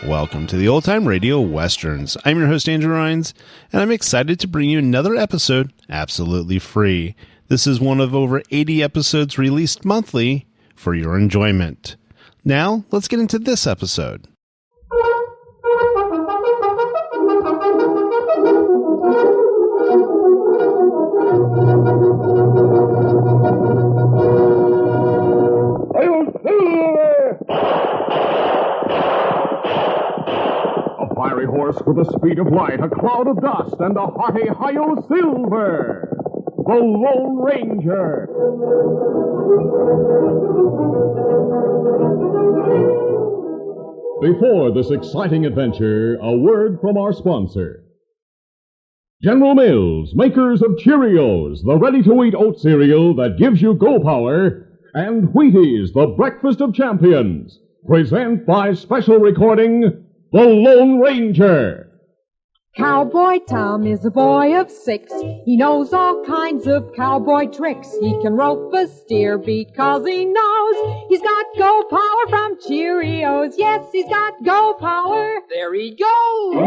Welcome to the Old Time Radio Westerns. I'm your host, Andrew Rhynes, and I'm excited to bring you another episode absolutely free. This is one of over 80 episodes released monthly for your enjoyment. Now, let's get into this episode. Fiery horse with the speed of light, a cloud of dust, and a hearty Hi-Yo Silver, the Lone Ranger. Before this exciting adventure, a word from our sponsor. General Mills, makers of Cheerios, the ready-to-eat oat cereal that gives you go power, and Wheaties, the breakfast of champions, present by special recording The Lone Ranger. Cowboy Tom is a boy of 6. He knows all kinds of cowboy tricks. He can rope a steer because he knows he's got go power from Cheerios. Yes, he's got go power. There he goes.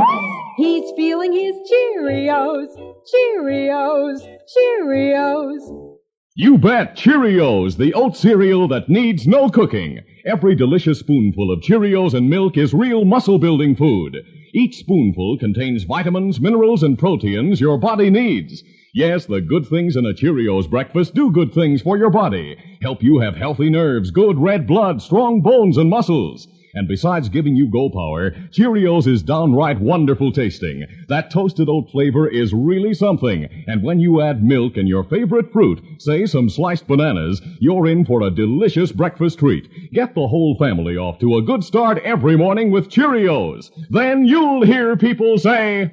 He's feeling his Cheerios. Cheerios. Cheerios. You bet, Cheerios, the oat cereal that needs no cooking. Every delicious spoonful of Cheerios and milk is real muscle-building food. Each spoonful contains vitamins, minerals, and proteins your body needs. Yes, the good things in a Cheerios breakfast do good things for your body. Help you have healthy nerves, good red blood, strong bones, and muscles. And besides giving you go power, Cheerios is downright wonderful tasting. That toasted oat flavor is really something. And when you add milk and your favorite fruit, say some sliced bananas, you're in for a delicious breakfast treat. Get the whole family off to a good start every morning with Cheerios. Then you'll hear people say,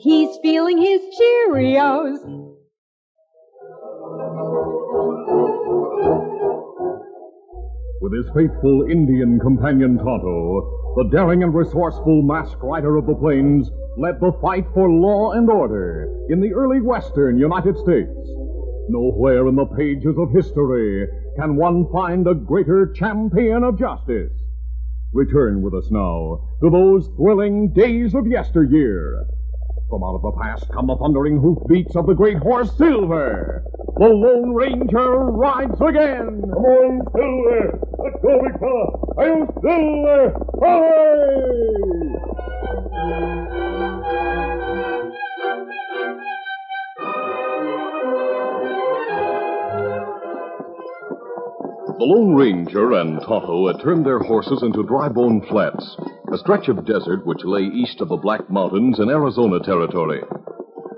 he's feeling his Cheerios. With his faithful Indian companion Tonto, the daring and resourceful masked rider of the plains led the fight for law and order in the early western United States. Nowhere in the pages of history can one find a greater champion of justice. Return with us now to those thrilling days of yesteryear. From out of the past come the thundering hoofbeats of the great horse Silver. The Lone Ranger rides again. Come on, Silver. Let's go, big fella. I'll Silver. Hooray! The Lone Ranger and Tonto had turned their horses into Dry-Bone Flats, a stretch of desert which lay east of the Black Mountains in Arizona territory.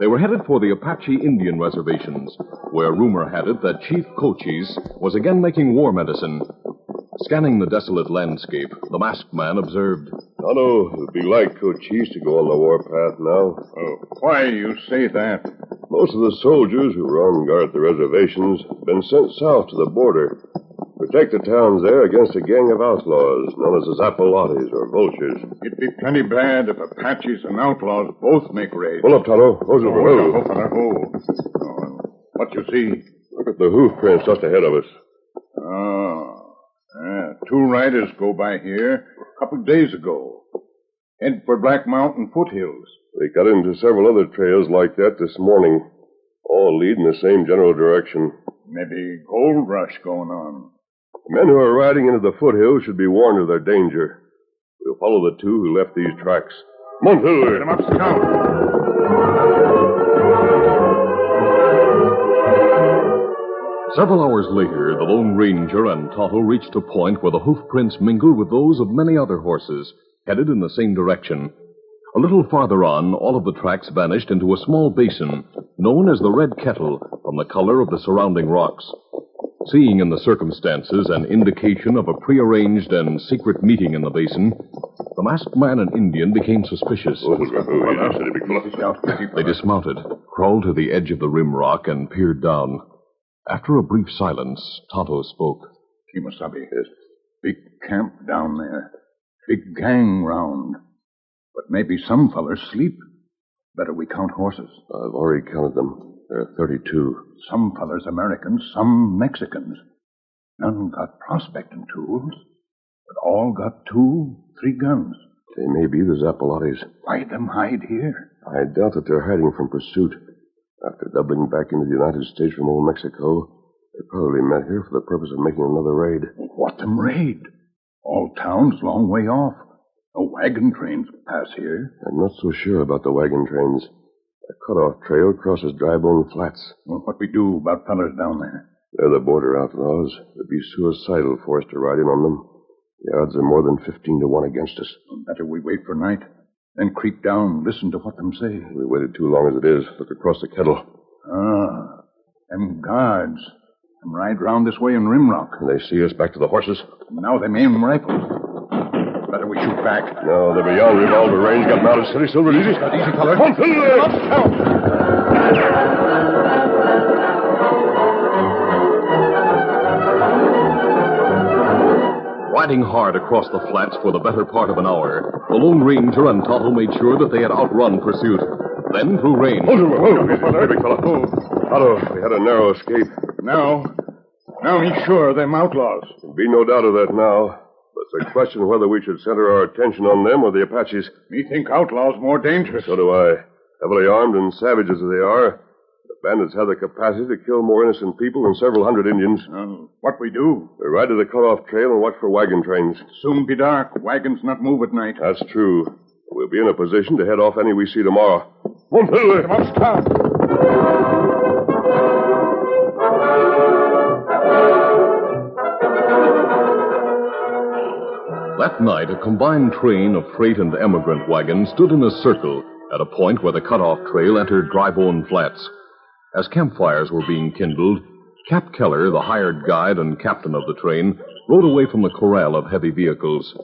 They were headed for the Apache Indian reservations, where rumor had it that Chief Cochise was again making war medicine. Scanning the desolate landscape, the masked man observed, Tonto, it'll be like Cochise to go on the warpath now. Oh, why you say that? Most of the soldiers who were on guard at the reservations have been sent south to the border. Protect the towns there against a gang of outlaws known as the Zappalates or Vultures. It'd be plenty bad if Apaches and outlaws both make raids. Pull up, Tonto. Hose over. What you see? Look at the hoof prints just ahead of us. Oh, yeah. 2 riders go by here a couple of days ago. Head for Black Mountain foothills. They got into several other trails like that this morning, all lead in the same general direction. Maybe gold rush going on. Men who are riding into the foothills should be warned of their danger. We'll follow the 2 who left these tracks. Come on, Silver. Get them up, Scout. Several hours later, the Lone Ranger and Tonto reached a point where the hoof prints mingled with those of many other horses, headed in the same direction. A little farther on, all of the tracks vanished into a small basin, known as the Red Kettle, from the color of the surrounding rocks. Seeing in the circumstances an indication of a prearranged and secret meeting in the basin, the masked man and Indian became suspicious. They dismounted, crawled to the edge of the rim rock, and peered down. After a brief silence, Tonto spoke. Kemosabe, big camp down there. Big gang round. But maybe some fellers sleep. Better we count horses. I've already counted them. There are 32. Some fellers Americans, some Mexicans. None got prospecting tools, but all got 2, 3 guns. They may be the Zappalates. Why'd them hide here? I doubt that they're hiding from pursuit. After doubling back into the United States from old Mexico, they probably met here for the purpose of making another raid. What them raid? All town's long way off. No wagon trains pass here. I'm not so sure about the wagon trains. A cut-off trail crosses Dry Bone Flats. Well, what we do about fellers down there? They're the border outlaws. It'd be suicidal for us to ride in on them. The odds are more than 15 to 1 against us. Better we wait for night, then creep down, listen to what them say. We waited too long as it is. Look across the kettle. Ah, them guards. Them ride round this way in Rimrock. They see us back to the horses. Now they aim rifles. Better we shoot back. No, they're beyond revolver range. Got them out of steady, Silver. Easy. Easy, feller. Riding hard across the flats for the better part of an hour, the Lone Ranger and Tonto made sure that they had outrun pursuit. Then, through rain... Big fella. Tonto, we had a narrow escape. Now he's sure them outlaws. There'll be no doubt of that now. But it's a question whether we should center our attention on them or the Apaches. Me think outlaws more dangerous. So do I. Heavily armed and savages as they are, the bandits have the capacity to kill more innocent people than several hundred Indians. What we do? We ride to the cut-off trail and watch for wagon trains. Soon be dark. Wagons not move at night. That's true. We'll be in a position to head off any we see tomorrow. That night, a combined train of freight and emigrant wagons stood in a circle at a point where the cut-off trail entered Dry Bone Flats. As campfires were being kindled, Cap Keller, the hired guide and captain of the train, rode away from the corral of heavy vehicles.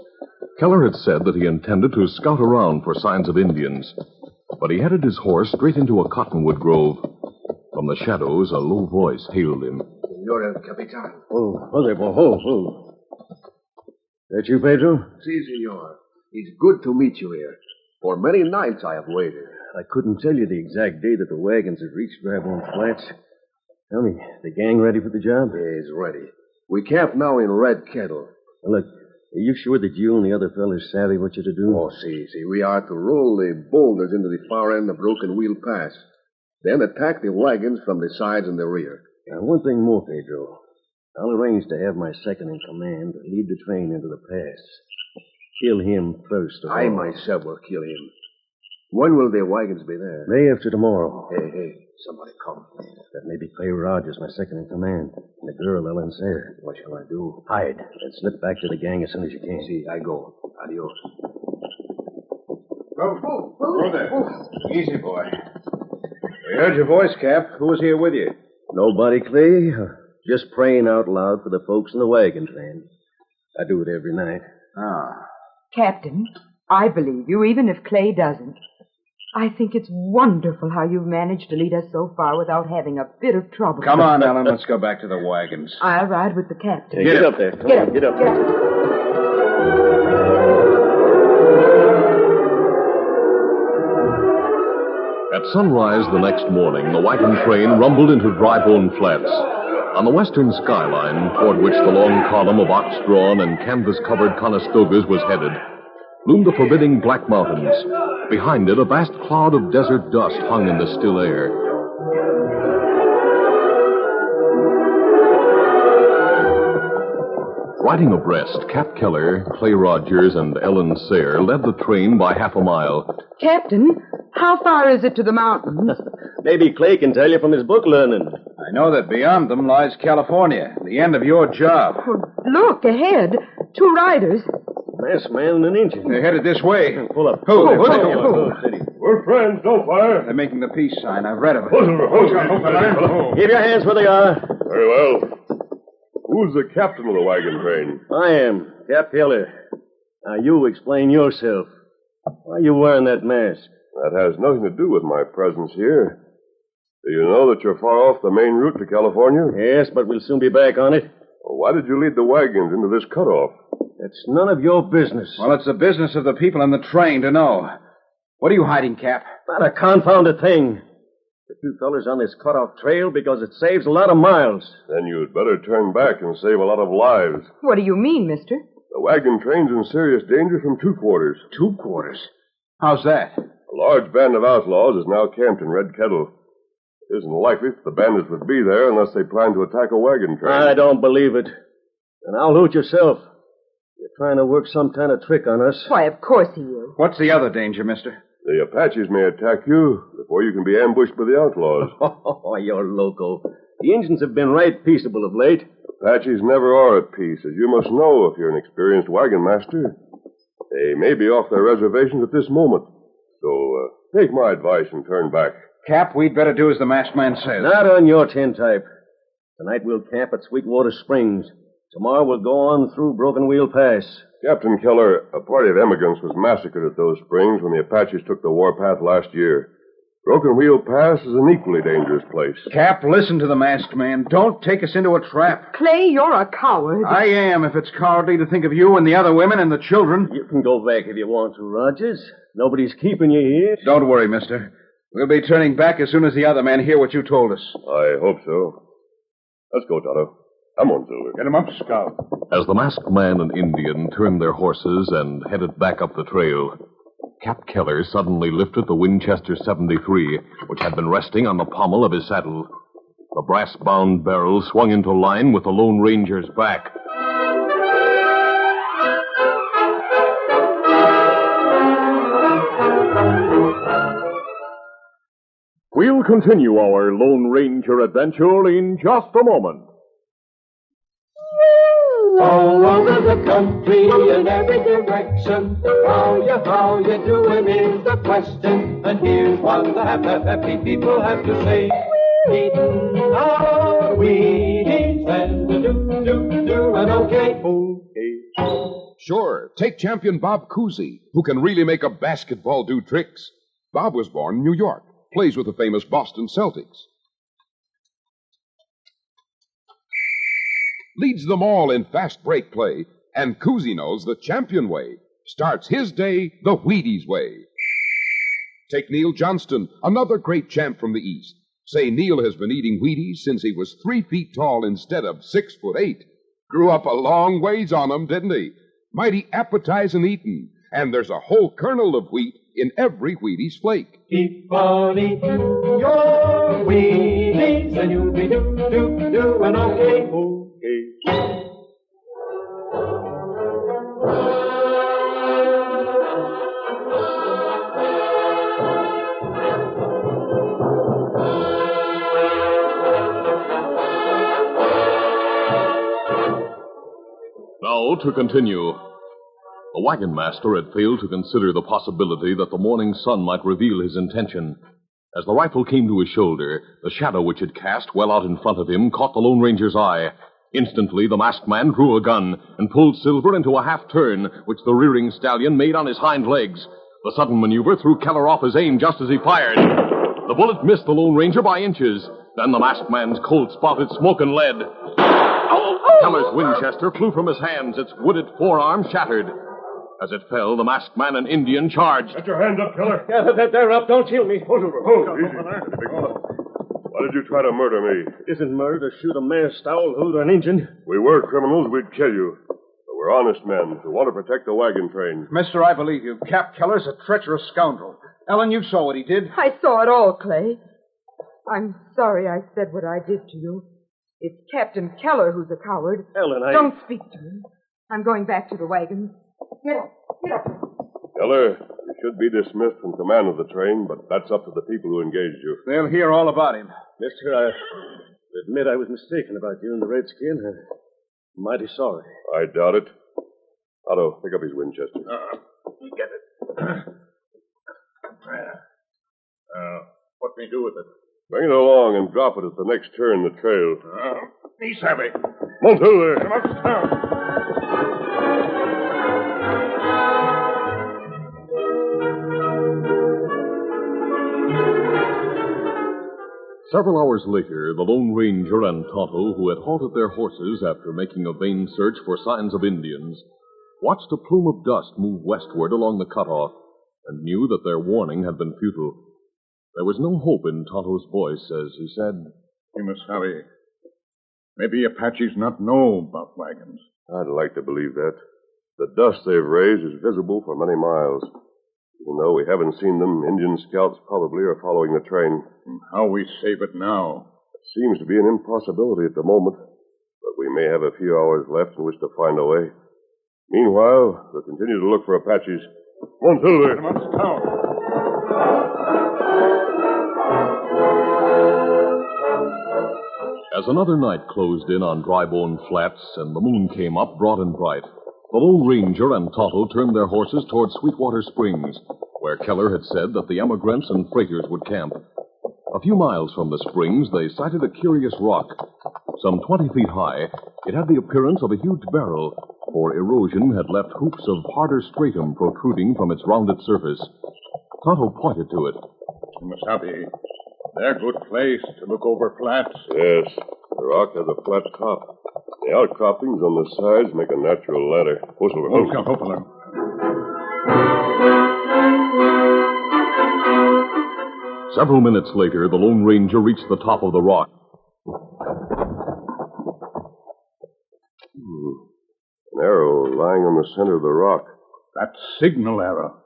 Keller had said that he intended to scout around for signs of Indians, but he headed his horse straight into a cottonwood grove. From the shadows, a low voice hailed him. Senor el Capitan. Oh. That you, Pedro? Si, senor. It's good to meet you here. For many nights I have waited. I couldn't tell you the exact day that the wagons had reached Dry Bone Flats. Tell me, the gang ready for the job? It's ready. We camp now in Red Kettle. Well, look, are you sure that you and the other fellas savvy what you're to do? Oh, si. We are to roll the boulders into the far end of Broken Wheel Pass. Then attack the wagons from the sides and the rear. Now, one thing more, Pedro. I'll arrange to have my second in command lead the train into the pass. Kill him first of all. I myself will kill him. When will the wagons be there? Day after tomorrow. Hey, somebody come. That may be Clay Rogers, my second in command, and the girl, Ellen Sayre. What shall I do? Hide, and slip back to the gang as soon as you can. Si, I go. Adios. Go there. Easy, boy. We heard your voice, Cap. Who was here with you? Nobody, Clay. Just praying out loud for the folks in the wagon train. I do it every night. Captain, I believe you, even if Clay doesn't. I think it's wonderful how you've managed to lead us so far without having a bit of trouble. Come on, Ellen. Let's go back to the wagons. I'll ride with the captain. Hey, get up there. Come on, get up. At sunrise the next morning, the wagon train rumbled into Dry Bone Flats. On the western skyline, toward which the long column of ox-drawn and canvas-covered Conestogas was headed, loomed the forbidding Black Mountains. Behind it, a vast cloud of desert dust hung in the still air. Riding abreast, Cap Keller, Clay Rogers, and Ellen Sayre led the train by half a mile. Captain, how far is it to the mountains? Maybe Clay can tell you from his book learning. I know that beyond them lies California, the end of your job. Oh, look, ahead. 2 riders. Masked man and an Indian. They're headed this way. Pull up. Steady. We're friends. Don't fire. They're making the peace sign. I've read of it. Keep your hands where they are. Very well. Who's the captain of the wagon train? I am, Cap Keller. Now, you explain yourself. Why are you wearing that mask? That has nothing to do with my presence here. Do you know that you're far off the main route to California? Yes, but we'll soon be back on it. Well, why did you lead the wagons into this cutoff? That's none of your business. Well, it's the business of the people on the train to know. What are you hiding, Cap? Not a confounded thing. The two fellers on this cut-off trail because it saves a lot of miles. Then you'd better turn back and save a lot of lives. What do you mean, mister? The wagon train's in serious danger from two quarters. Two quarters? How's that? A large band of outlaws is now camped in Red Kettle. It isn't likely that the bandits would be there unless they plan to attack a wagon train. I don't believe it. And I'll loot yourself. You're trying to work some kind of trick on us. Why, of course he is. What's the other danger, mister? The Apaches may attack you before you can be ambushed by the outlaws. Oh, you're loco. The Indians have been right peaceable of late. Apaches never are at peace, as you must know if you're an experienced wagon master. They may be off their reservations at this moment. So, take my advice and turn back. Cap, we'd better do as the masked man says. Not on your tintype. Tonight we'll camp at Sweetwater Springs. Tomorrow we'll go on through Broken Wheel Pass. Captain Keller, a party of emigrants was massacred at those springs when the Apaches took the warpath last year. Broken Wheel Pass is an equally dangerous place. Cap, listen to the masked man. Don't take us into a trap. Clay, you're a coward. I am, if it's cowardly to think of you and the other women and the children. You can go back if you want to, Rogers. Nobody's keeping you here. Don't worry, mister. We'll be turning back as soon as the other men hear what you told us. I hope so. Let's go, Tonto. Come on, Silver. Get him up, Scout. As the masked man and Indian turned their horses and headed back up the trail, Cap Keller suddenly lifted the Winchester 73, which had been resting on the pommel of his saddle. The brass-bound barrel swung into line with the Lone Ranger's back. We'll continue our Lone Ranger adventure in just a moment. All over the country in every direction, how you doing is the question. And here's one that happy people have to say. Eatin' our Wheaties and doing okay. Sure, take champion Bob Cousy, who can really make a basketball do tricks. Bob was born in New York, plays with the famous Boston Celtics. Leads them all in fast break play, and Cousy knows the champion way. Starts his day the Wheaties way. Take Neil Johnston, another great champ from the East. Say Neil has been eating Wheaties since he was 3 feet tall instead of 6'8". Grew up a long ways on 'em, didn't he? Mighty appetizing eatin', and there's a whole kernel of wheat in every Wheaties flake. Keep on eating your Wheaties and you'll be doing okay. Now to continue. The wagon master had failed to consider the possibility that the morning sun might reveal his intention. As the rifle came to his shoulder, the shadow which it cast well out in front of him caught the Lone Ranger's eye. Instantly, the masked man drew a gun and pulled Silver into a half-turn, which the rearing stallion made on his hind legs. The sudden maneuver threw Keller off his aim just as he fired. The bullet missed the Lone Ranger by inches. Then the masked man's Colt spouted smoke and lead. Keller's Winchester flew from his hands, its wooded forearm shattered. As it fell, the masked man and Indian charged. Get your hands up, Keller. Yeah, they're up. Don't kill me. Hold over. Easy, big fella. Why did you try to murder me? It isn't murder to shoot a masked owl who's an Injun. If we were criminals, we'd kill you. But we're honest men who want to protect the wagon train. Mister, I believe you. Cap Keller's a treacherous scoundrel. Ellen, you saw what he did. I saw it all, Clay. I'm sorry I said what I did to you. It's Captain Keller who's a coward. Ellen, Don't speak to him. I'm going back to the wagon. Get up. Get up. Keller, you should be dismissed from command of the train, but that's up to the people who engaged you. They'll hear all about him. Mister, I admit I was mistaken about you and the Redskin. I'm mighty sorry. I doubt it. Otto, pick up his Winchester. Get it. What can we do with it? Bring it along and drop it at the next turn in the trail. He's heavy. Montu there. Come up, Several hours later, the Lone Ranger and Tonto, who had halted their horses after making a vain search for signs of Indians, watched a plume of dust move westward along the cutoff. and knew that their warning had been futile. There was no hope in Tonto's voice as he said, Kimasabi, maybe Apaches not know about wagons. I'd like to believe that. The dust they've raised is visible for many miles. Even though we haven't seen them, Indian scouts probably are following the train. How we save it now? It seems to be an impossibility at the moment, but we may have a few hours left in which to find a way. Meanwhile, we'll continue to look for Apaches. Come on, Silver. Come on, Scout. As another night closed in on Dry Bone Flats and the moon came up broad and bright, the Lone Ranger and Tonto turned their horses toward Sweetwater Springs, where Keller had said that the emigrants and freighters would camp. A few miles from the springs, they sighted a curious rock. Some 20 feet high, it had the appearance of a huge barrel, for erosion had left hoops of harder stratum protruding from its rounded surface. Tonto pointed to it. Kimasabi, they're a good place to look over flats. Yes, the rock has a flat top. The outcroppings on the sides make a natural ladder. Hopefully. Several minutes later, the Lone Ranger reached the top of the rock. An arrow lying on the center of the rock. That signal arrow.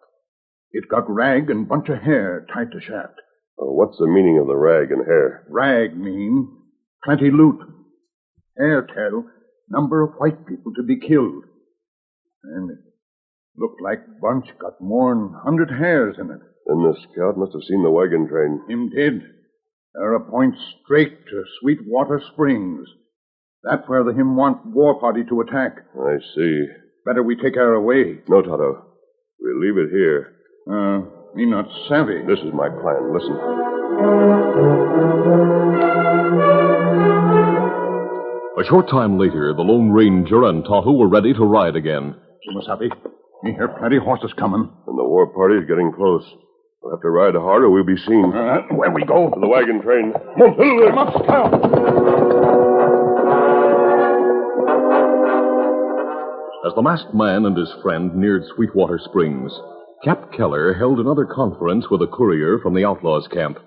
It got rag and bunch of hair tied to shaft. What's the meaning of the rag and hair? Rag mean plenty loot. Hair tell number of white people to be killed. And it looked like bunch got more'n 100 hairs in it. Then the scout must have seen the wagon train. Him did. They're a point straight to Sweetwater Springs. That's where the him want war party to attack. I see. Better we take her away. No, Tonto. We'll leave it here. Me not savvy. This is my plan. Listen. A short time later, the Lone Ranger and Tonto were ready to ride again. Kimasabi, me hear plenty horses coming. And the war party is getting close. We'll have to ride hard or we'll be seen. Where we go? To the wagon train. Come up, Scout. As the masked man and his friend neared Sweetwater Springs, Cap Keller held another conference with a courier from the outlaws' camp.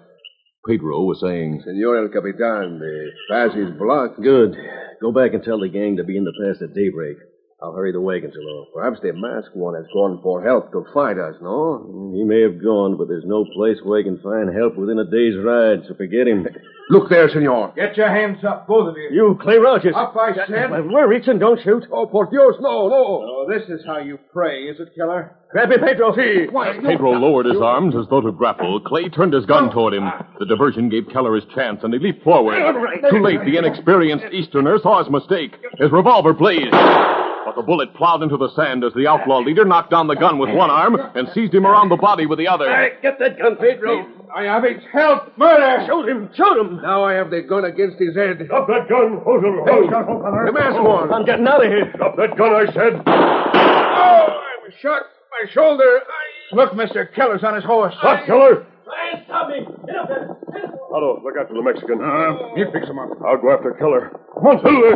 Pedro was saying, Senor El Capitan, the pass is blocked. Good. Go back and tell the gang to be in the pass at daybreak. I'll hurry the wagons along. Perhaps the masked one has gone for help to fight us, no? He may have gone, but there's no place where he can find help within a day's ride, so forget him. Look there, senor. Get your hands up, both of you. You, Clay Rogers. Up, I said. We're reaching, don't shoot. Oh, por Dios, no. Oh, this is how you pray, is it, Keller? Grab me, Pedro. As Pedro lowered his arms as though to grapple, Clay turned his gun toward him. The diversion gave Keller his chance, and he leaped forward. Too late, the inexperienced Easterner saw his mistake. His revolver blazed. But the bullet plowed into the sand as the outlaw leader knocked down the gun with one arm and seized him around the body with the other. Hey, get that gun, Pedro. I have its help. Murder! Shoot him. Now I have the gun against his head. Drop that gun. The masked one. I'm getting out of here. Drop that gun, I said. Oh, I'm shot. My shoulder. Look, Mr. Keller's on his horse. Stop, Keller. Hey, stop me. Get up there. Tonto, look after the Mexican. You fix him up. I'll go after Keller. Come on, Silver.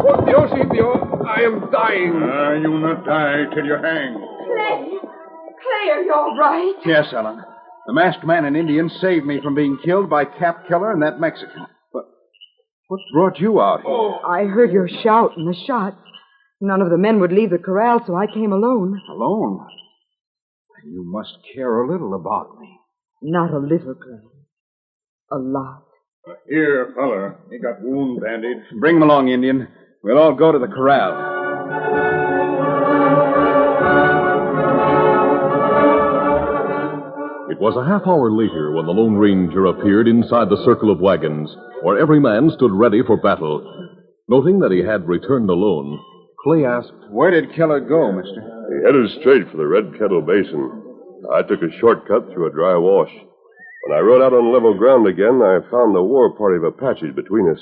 Por Dios, Indio. I am dying. You not die till you hang. Clay, are you all right? Yes, Ellen. The masked man and Indian saved me from being killed by Cap Keller and that Mexican. But what brought you out here? Oh, I heard your shout and the shots. None of the men would leave the corral, so I came alone. Alone? You must care a little about me. Not a little, Clay. A lot. Here, fella. He got wound bandaged. Bring him along, Indian. We'll all go to the corral. It was a half hour later when the Lone Ranger appeared inside the circle of wagons, where every man stood ready for battle. Noting that he had returned alone, Clay asked, Where did Keller go, mister? He headed straight for the Red Kettle Basin. I took a shortcut through a dry wash. When I rode out on level ground again, I found the war party of Apaches between us.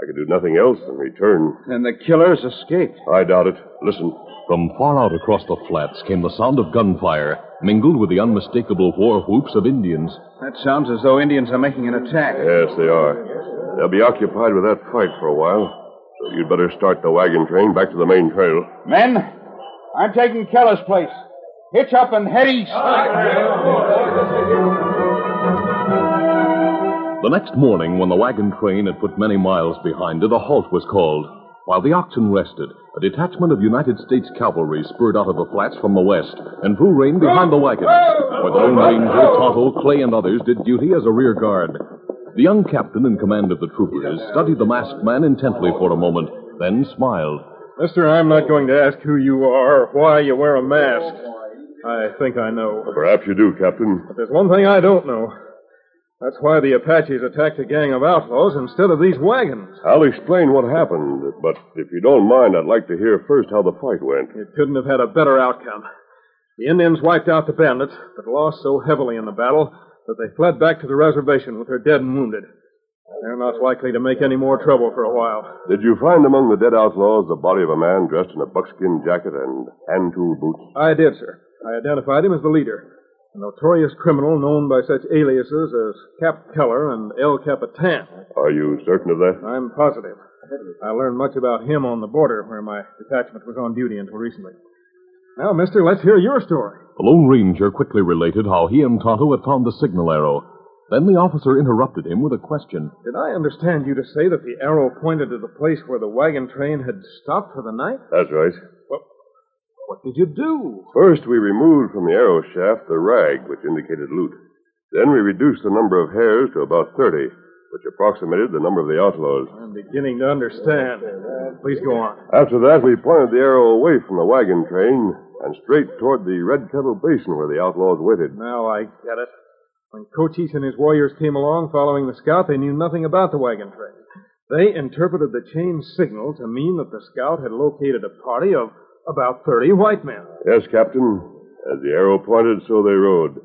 I could do nothing else than return. Then the killers escaped. I doubt it. Listen. From far out across the flats came the sound of gunfire, mingled with the unmistakable war whoops of Indians. That sounds as though Indians are making an attack. Yes, they are. They'll be occupied with that fight for a while. So you'd better start the wagon train back to the main trail. Men, I'm taking Keller's place. Hitch up and head east. The next morning, when the wagon train had put many miles behind it, a halt was called. While the oxen rested, a detachment of United States cavalry spurred out of the flats from the west and drew rein behind the wagon, where the Lone Ranger, Tonto, Clay, and others did duty as a rear guard. The young captain in command of the troopers studied the masked man intently for a moment, then smiled. Mister, I'm not going to ask who you are or why you wear a mask. I think I know. Perhaps you do, Captain. But there's one thing I don't know. That's why the Apaches attacked a gang of outlaws instead of these wagons. I'll explain what happened, but if you don't mind, I'd like to hear first how the fight went. It couldn't have had a better outcome. The Indians wiped out the bandits, but lost so heavily in the battle that they fled back to the reservation with their dead and wounded. They're not likely to make any more trouble for a while. Did you find among the dead outlaws the body of a man dressed in a buckskin jacket and hand-tool boots? I did, sir. I identified him as the leader. A notorious criminal known by such aliases as Cap Keller and El Capitan. Are you certain of that? I'm positive. I learned much about him on the border where my detachment was on duty until recently. Now, mister, let's hear your story. The Lone Ranger quickly related how he and Tonto had found the signal arrow. Then the officer interrupted him with a question. Did I understand you to say that the arrow pointed to the place where the wagon train had stopped for the night? That's right. What did you do? First, we removed from the arrow shaft the rag, which indicated loot. Then we reduced the number of hairs to about 30, which approximated the number of the outlaws. I'm beginning to understand. Please go on. After that, we pointed the arrow away from the wagon train and straight toward the Red Kettle Basin where the outlaws waited. Now I get it. When Cochise and his warriors came along following the scout, they knew nothing about the wagon train. They interpreted the chain signal to mean that the scout had located a party of about 30 white men. Yes, Captain. As the arrow pointed, so they rode.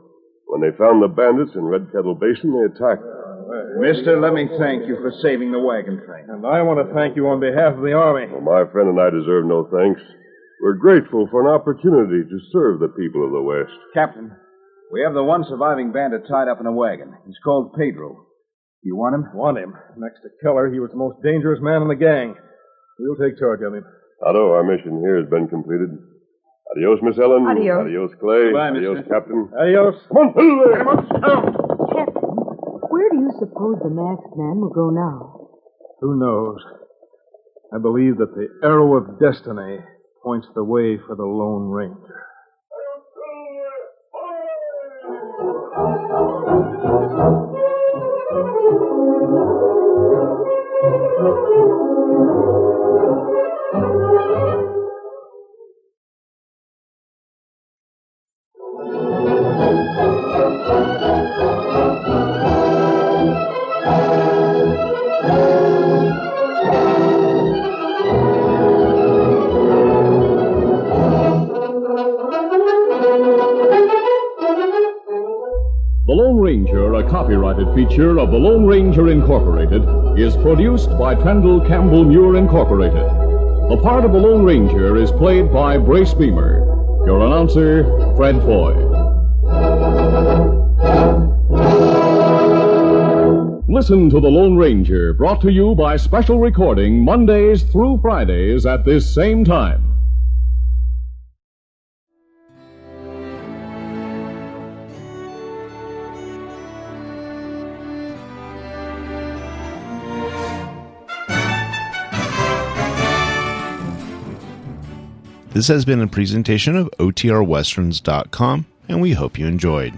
When they found the bandits in Red Kettle Basin, they attacked. Mister, let me thank you for saving the wagon train. And I want to thank you on behalf of the Army. Well, my friend and I deserve no thanks. We're grateful for an opportunity to serve the people of the West. Captain, we have the one surviving bandit tied up in a wagon. He's called Pedro. You want him? Want him. Next to Keller, he was the most dangerous man in the gang. We'll take charge of him. Otto, our mission here has been completed. Adios, Miss Ellen. Adios. Adios, Clay. Goodbye, Adios, mister. Captain. Adios. Come on, Silver. Captain, where do you suppose the masked man will go now? Who knows? I believe that the arrow of destiny points the way for the Lone Ranger. The Lone Ranger, a copyrighted feature of the Lone Ranger Incorporated, is produced by Trendle Campbell Muir Incorporated. The part of the Lone Ranger is played by Brace Beamer. Your announcer, Fred Foy. Listen to The Lone Ranger, brought to you by special recording Mondays through Fridays at this same time. This has been a presentation of OTRWesterns.com, and we hope you enjoyed.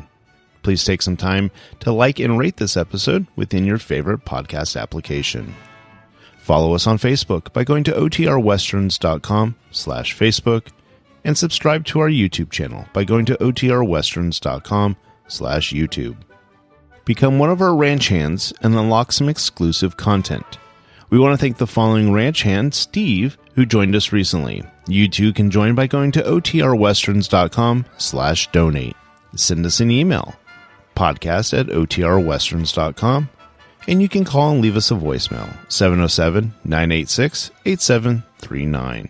Please take some time to like and rate this episode within your favorite podcast application. Follow us on Facebook by going to OTRWesterns.com/Facebook, and subscribe to our YouTube channel by going to OTRWesterns.com/YouTube. Become one of our ranch hands and unlock some exclusive content. We want to thank the following ranch hand, Steve, who joined us recently. You too can join by going to OTRWesterns.com/donate. Send us an email, podcast@OTRWesterns.com, and you can call and leave us a voicemail, 707-986-8739.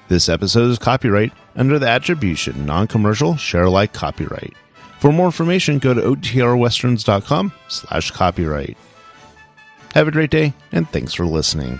This episode is copyright under the attribution, non-commercial, share-alike copyright. For more information, go to OTRWesterns.com/copyright. Have a great day, and thanks for listening.